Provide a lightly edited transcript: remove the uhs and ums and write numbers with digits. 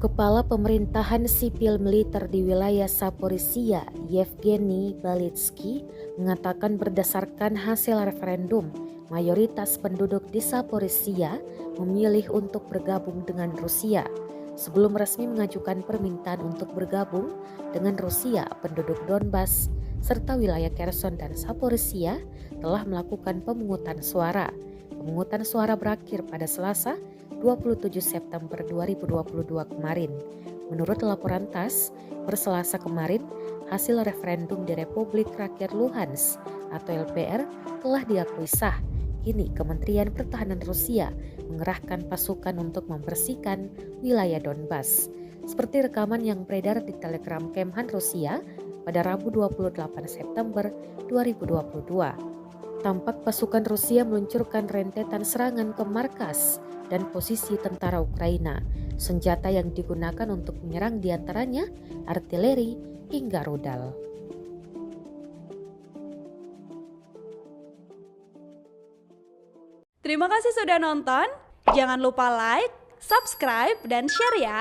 Kepala Pemerintahan Sipil Militer di wilayah Zaporizhia, Yevgeny Balitsky, mengatakan berdasarkan hasil referendum, mayoritas penduduk di Zaporizhia memilih untuk bergabung dengan Rusia. Sebelum resmi mengajukan permintaan untuk bergabung dengan Rusia, penduduk Donbas serta wilayah Kherson dan Zaporizhia telah melakukan pemungutan suara. Pemungutan suara berakhir pada Selasa 27 September 2022 kemarin. Menurut laporan TASS, per Selasa kemarin, hasil referendum di Republik Rakyat Luhansk atau LPR telah diakui sah. Kini Kementerian Pertahanan Rusia mengerahkan pasukan untuk membersihkan wilayah Donbas. Seperti rekaman yang beredar di Telegram Kemhan Rusia pada Rabu 28 September 2022. Tampak pasukan Rusia meluncurkan rentetan serangan ke markas dan posisi tentara Ukraina. Senjata yang digunakan untuk menyerang diantaranya artileri hingga rudal. Terima kasih sudah nonton. Jangan lupa like, subscribe, dan share ya.